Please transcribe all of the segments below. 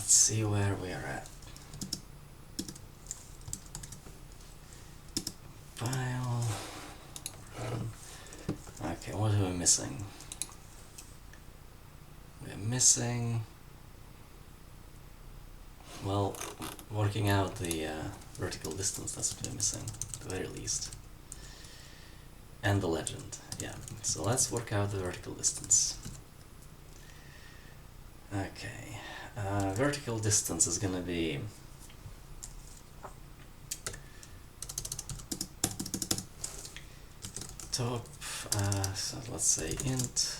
let's see where we are at. File. Okay, what are we missing? We're missing, well, working out the vertical distance, that's what we're missing, at the very least. And the legend, yeah. So let's work out the vertical distance. Okay, vertical distance is gonna be top, so let's say int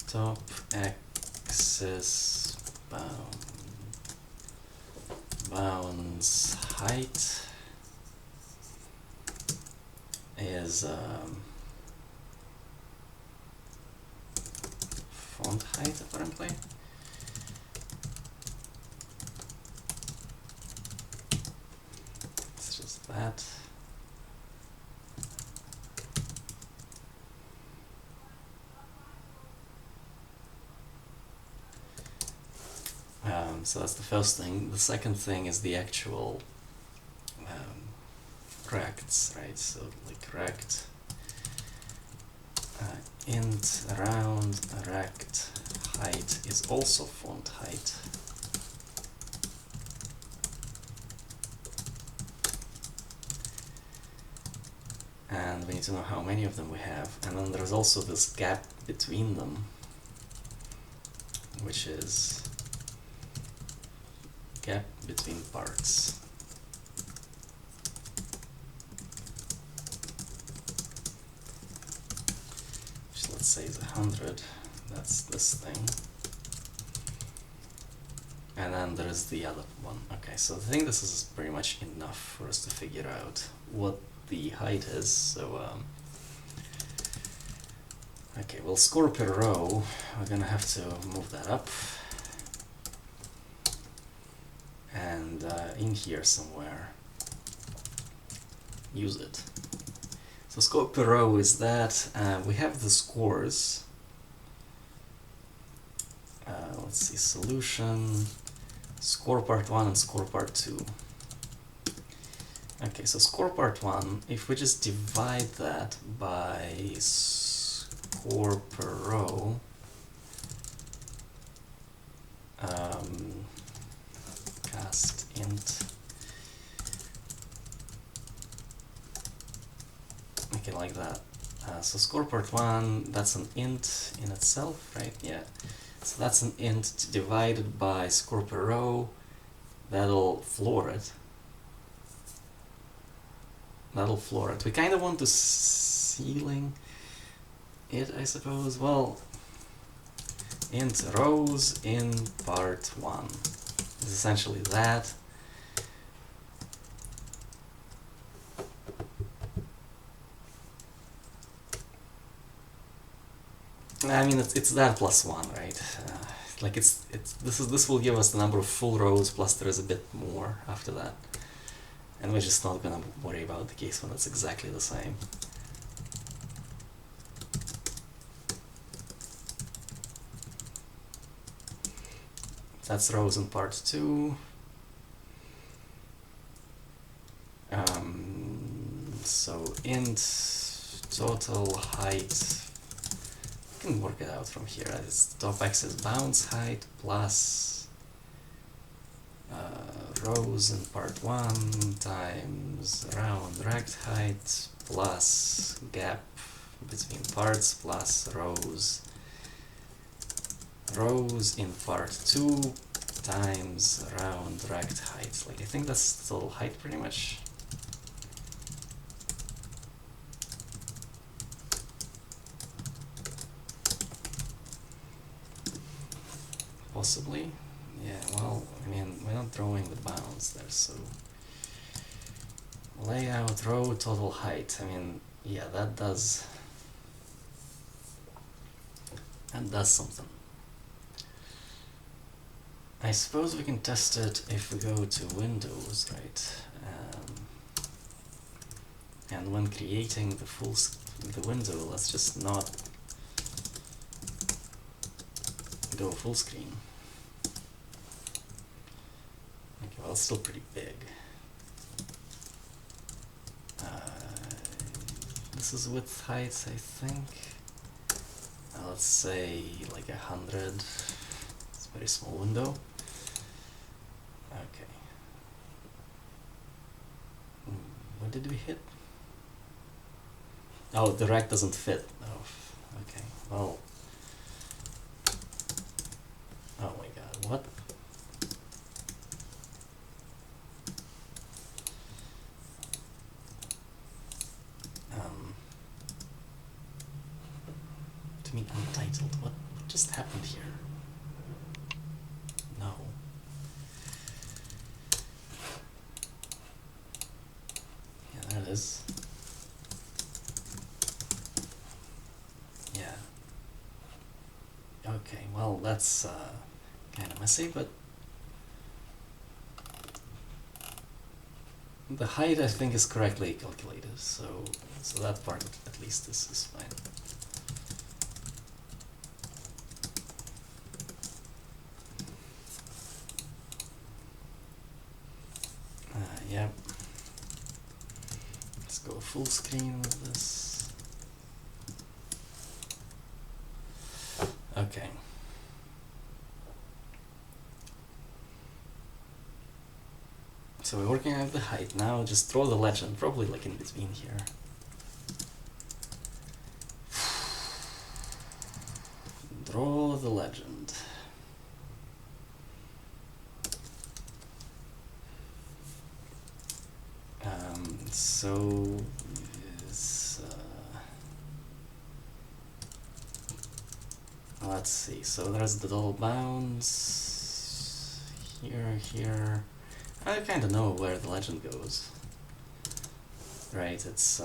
top axis bounds height is font height apparently. It's just that. So that's the first thing. The second thing is the actual rects, right? So like rect int around rect height is also font height. And we need to know how many of them we have. And then there's also this gap between them, which is gap between parts. Which let's say is 100. That's this thing. And then there's the other one. Okay, so I think this is pretty much enough for us to figure out what the height is. So okay, well, score per row, we're gonna have to move that up. And in here somewhere, use it. So score per row is that we have the scores. Let's see, solution, score part 1 and score part 2. Okay, so score part 1, if we just divide that by score per row, cast int, make it like that. So score part 1, that's an int in itself, right? Yeah. So that's an int divided by score per row. That'll floor it. That'll floor it. We kind of want to ceiling it, I suppose. Well, int rows in part 1 is essentially that. I mean, it's that plus 1, right? Like this will give us the number of full rows plus there is a bit more after that, and we're just not gonna worry about the case when it's exactly the same. That's rows in part 2. So int total height, you can work it out from here. It's top axis bounds height plus rows in part 1 times round rect height plus gap between parts plus rows in part 2 times round rect height. Like, I think that's total height pretty much. Possibly. Yeah, well, I mean, we're not drawing the bounds there, so layout row total height. I mean, yeah, that does something. I suppose we can test it if we go to Windows, right? And when creating the window, let's just not go full screen. Well, it's still pretty big. This is width height, I think. Let's say like 100. It's a very small window. Okay. What did we hit? Oh, the rack doesn't fit. Oh, okay. Well. Oh my god, what? To me, untitled. What just happened here? No. Yeah, there it is. Yeah. Okay, well, that's kind of messy, but the height, I think, is correctly calculated, so that part at least is fine. Yeah. Let's go full screen with this. Okay. So we're working out the height now. Just draw the legend, probably like in between here. Draw the legend. So is, let's see. So there's the double bounds here. I kind of know where the legend goes. Right, it's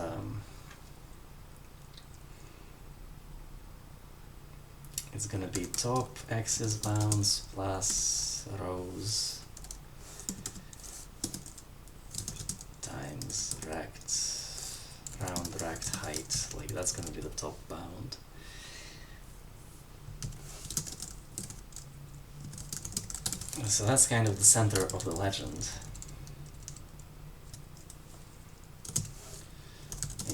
gonna be top axis bounds plus rows times round rect height. Like that's gonna be the top bound. So that's kind of the center of the legend.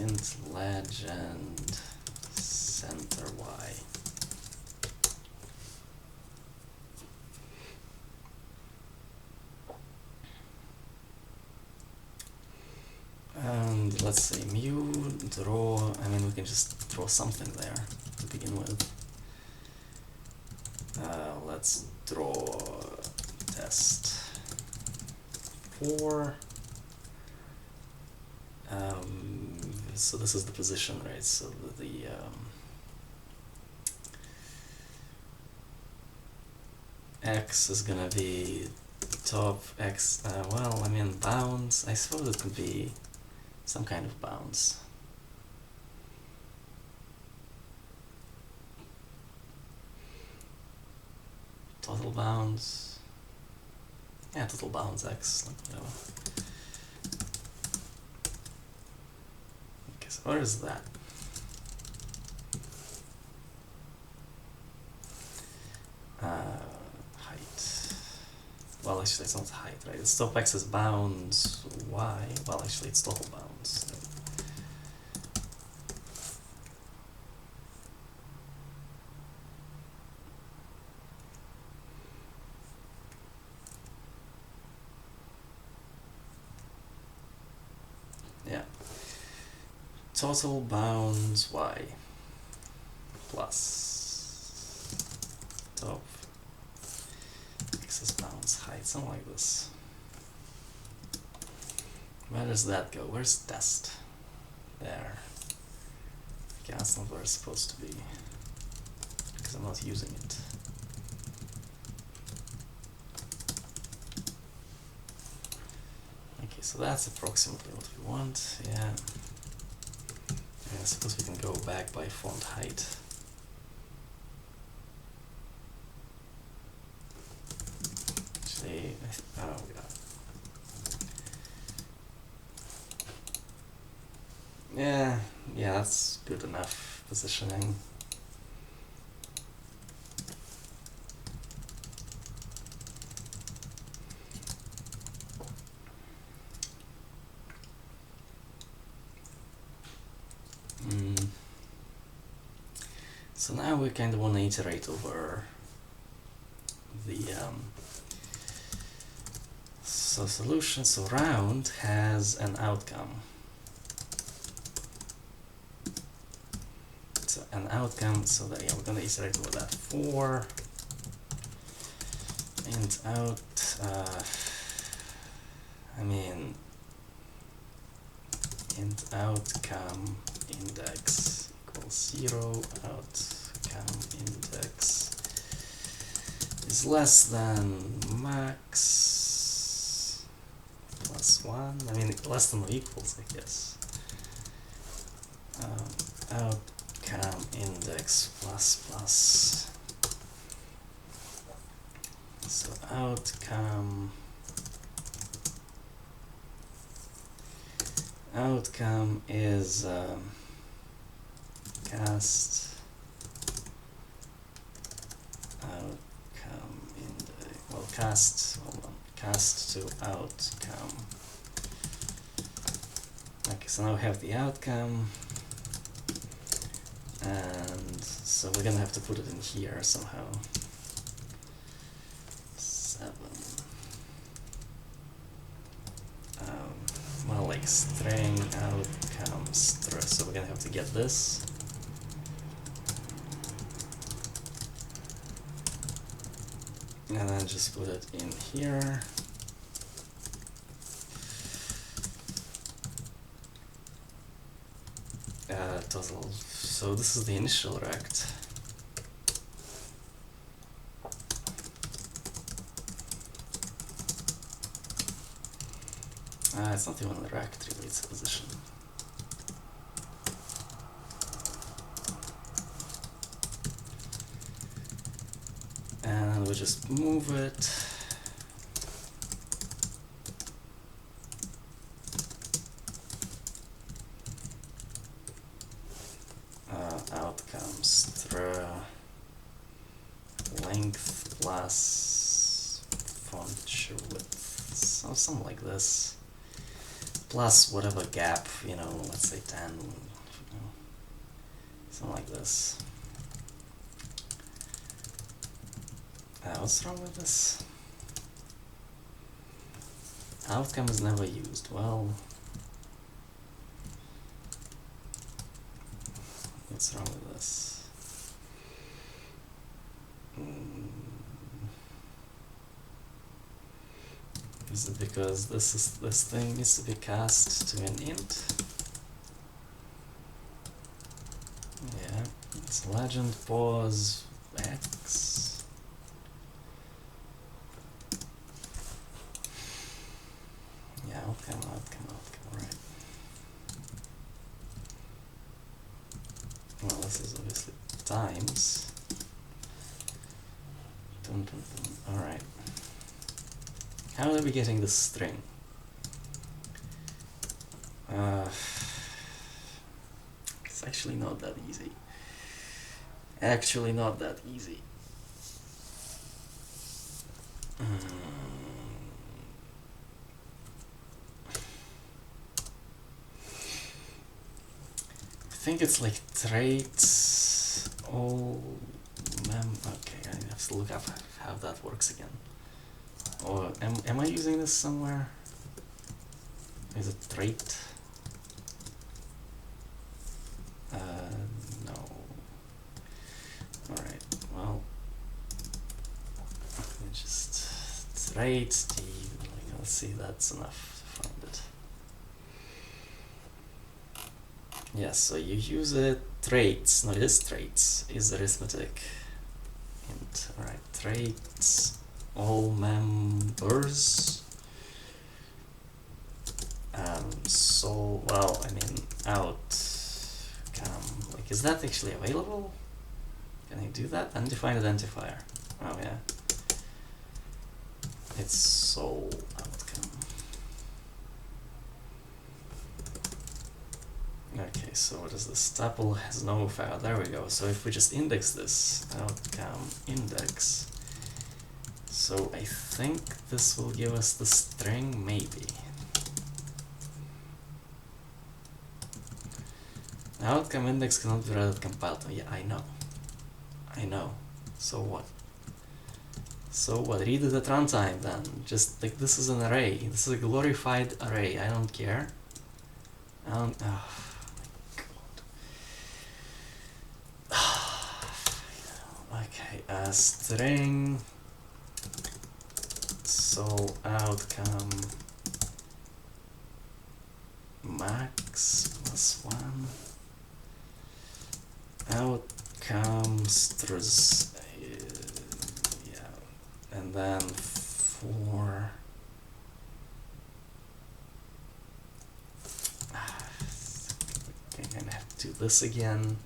Int legend center y. And let's say mu draw. I mean, we can just draw something there to begin with. Let's draw test 4. So this is the position, right? So the x is gonna be top x. Well, I mean bounds. I suppose it could be some kind of bounds. Total bounds. Yeah, total bounds x. Whatever. Okay, so where is that? Height. Well, actually, it's not height, right? It's top x is bounds y. Well, actually, it's total bounds. Right? Yeah. Total bounds y plus top axis bounds height, something like this. Where does that go? Where's test? There. Okay, that's not where it's supposed to be, because I'm not using it. Okay, so that's approximately what we want, yeah. And I suppose we can go back by font height. Actually, oh god. Yeah, that's good enough positioning. So now we kind of want to iterate over the so solution. So round has an outcome. So an outcome. So that, yeah, we're gonna iterate over that for int out. I mean int outcome index equals 0. Outcome index is less than max plus 1. I mean less than or equals, I guess. Outcome index plus plus. So outcome is cast outcome index. Well, cast to outcome. Okay, so now we have the outcome, and so we're gonna have to put it in here somehow. 7. Well, like string outcome str. So we're gonna have to get this. And then just put it in here. Total. So this is the initial rect. It's not even the rect, really, it's a position. And we just move it. Outcome str length plus font width, so something like this, plus whatever gap, you know, let's say 10, you know, something like this. What's wrong with this? Outcome is never used. Well, what's wrong with this? Is it because this thing needs to be cast to an int? Yeah, it's legend pause x. Yeah, outcome, right. Well, this is obviously times. Alright. How are we getting this string? It's actually not that easy. Actually not that easy. I think it's like traits all okay, I have to look up how that works again. Or am I using this somewhere? Is it trait? No. Alright, well, let me just trait the, let's see, that's enough to find it. Yes, so you use it, traits, no, it is traits, is arithmetic. Int, alright, traits. All members. So, well, I mean, outcome. Like, is that actually available? Can I do that? Undefined identifier. Oh, yeah. It's sole outcome. Okay, so what is this? Tuple has no file. There we go. So if we just index this, outcome index. So I think this will give us the string, maybe. Outcome index cannot be read at compiled. Yeah, I know. I know. So what? So what? Read it at runtime then. Just like this is an array. This is a glorified array. I don't care. Oh my god. Okay, string. So outcome max plus 1. Outcome stress. Yeah, and then for I'm gonna have to do this again.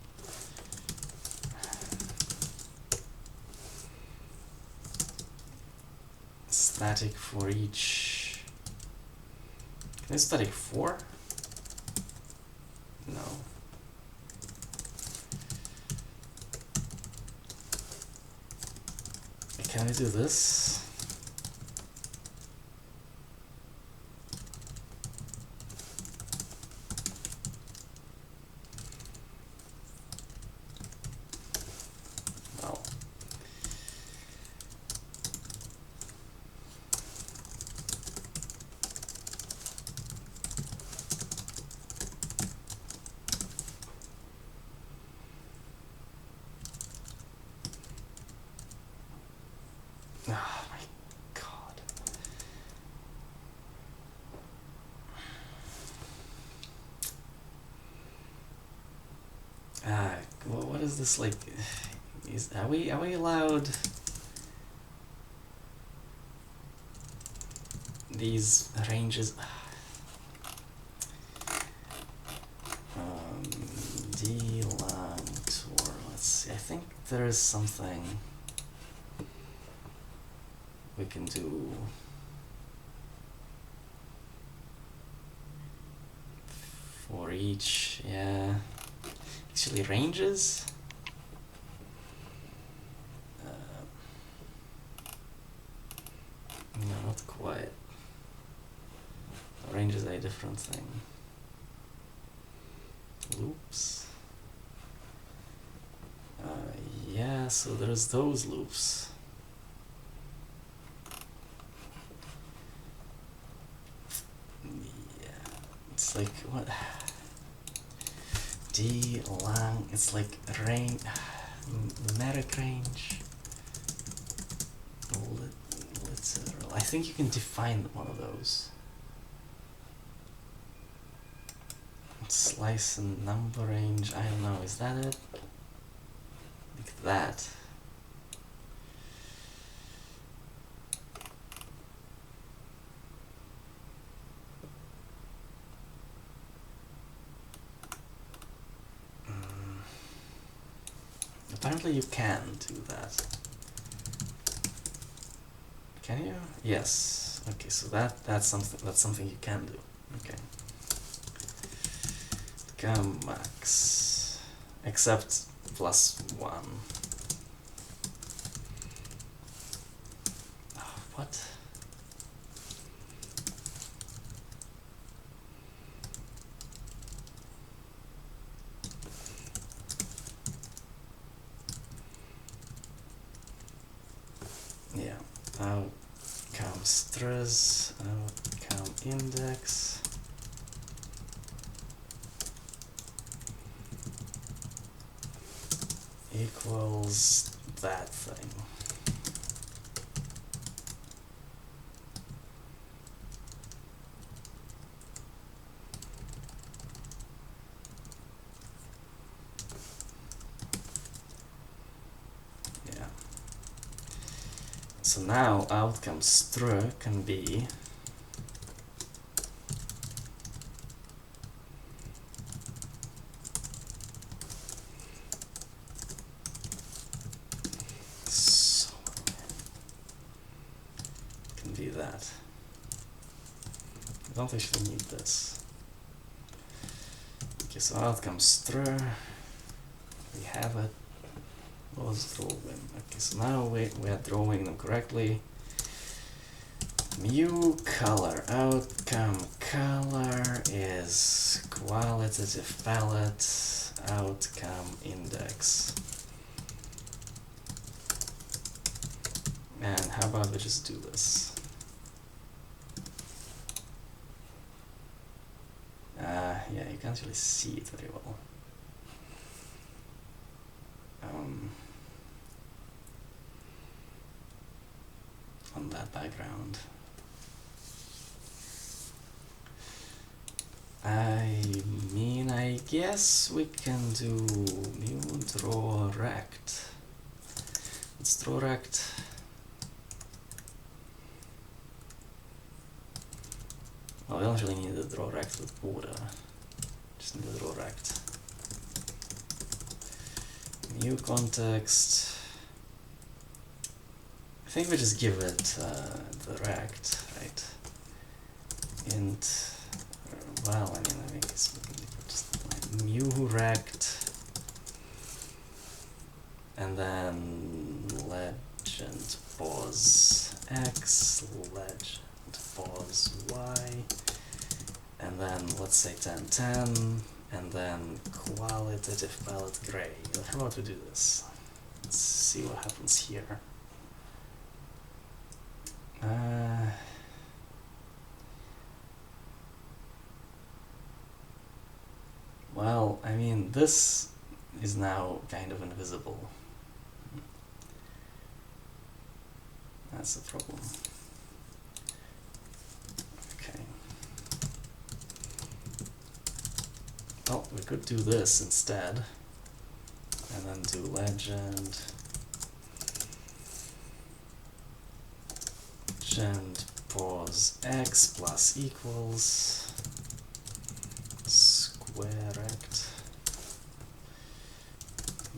Static for each. Can I static 4? No. Can I do this? No. Oh my god. What is this like? Are we allowed these ranges? D long tour. Let's see. I think there is something we can do. For each, yeah. Actually, ranges. No, not quite. Ranges are a different thing. Loops. Yeah, so there's those loops. Yeah, it's like what? D long. It's like range, numeric range. Literal. I think you can define one of those. Slice and number range. I don't know. Is that it? Like that. Apparently you can do that. Can you? Yes. Okay, so that's something you can do. Okay. Come max. Except +1. Oh, what? Yeah. Outcome stress, outcome index. Equals that thing. Yeah. So now outcome str can be that. I don't actually need this. Okay, so outcome str. We have it. Was drawing. Okay, so now we are drawing them correctly. Mu color. Outcome color is qualitative palette. Outcome index. And how about we just do this? Yeah, you can't really see it very well. On that background. I mean, I guess we can do mu draw rect. Let's draw rect. Well, we don't really need to draw rect with border. Just need to draw rect. New context. I think we just give it the rect, right? Int. Well, I mean, I think it's just like mu rect, and then legend pause x, legend pause y, and then let's say 1010, and then qualitative palette gray. How about we do this? Let's see what happens here. Well, I mean, this is now kind of invisible. That's the problem. Okay. Well, we could do this instead, and then do legend pause x plus equals square rect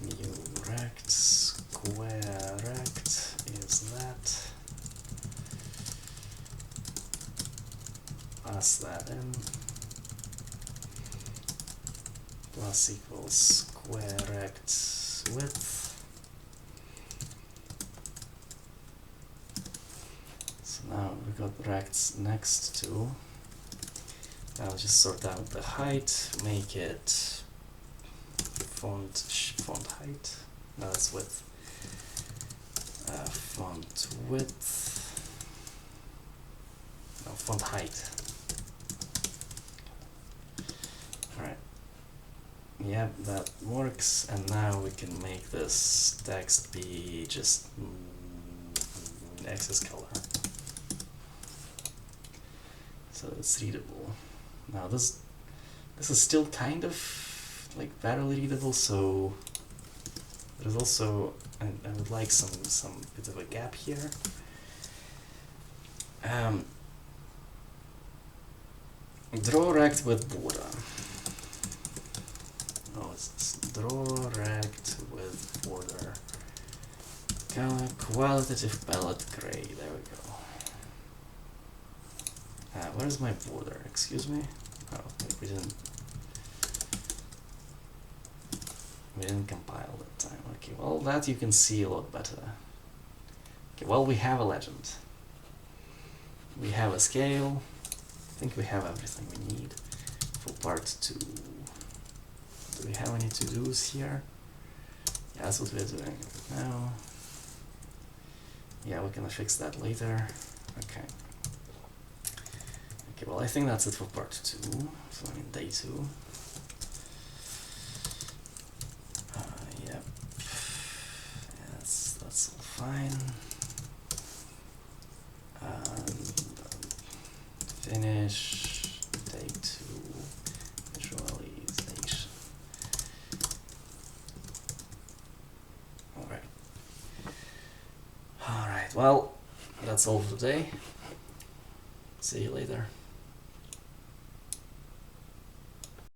mu rect square rect is that, pass that in, plus equals square rect width. So now we got rects next to. I'll just sort out the height, make it font height. No, that's width. Font width. No, font height. Alright. Yep, that works. And now we can make this text be just access color. So it's readable. Now this is still kind of like barely readable, so there's also I would like some bit of a gap here. Draw rect with border. Oh, it's draw rect with border. Qualitative palette gray. There we go. Where's my border? Excuse me. Oh, we didn't compile that time. Okay, well that you can see a lot better. Okay, well we have a legend. We have a scale. I think we have everything we need for part 2. Do we have any to-dos here? Yeah, that's what we're doing now. Yeah, we're gonna fix that later. Okay. Okay, well I think that's it for part 2. So I mean day 2. Yep. Yes, that's all fine. Finish day 2 visualization. Alright, well, that's all for today. See you later.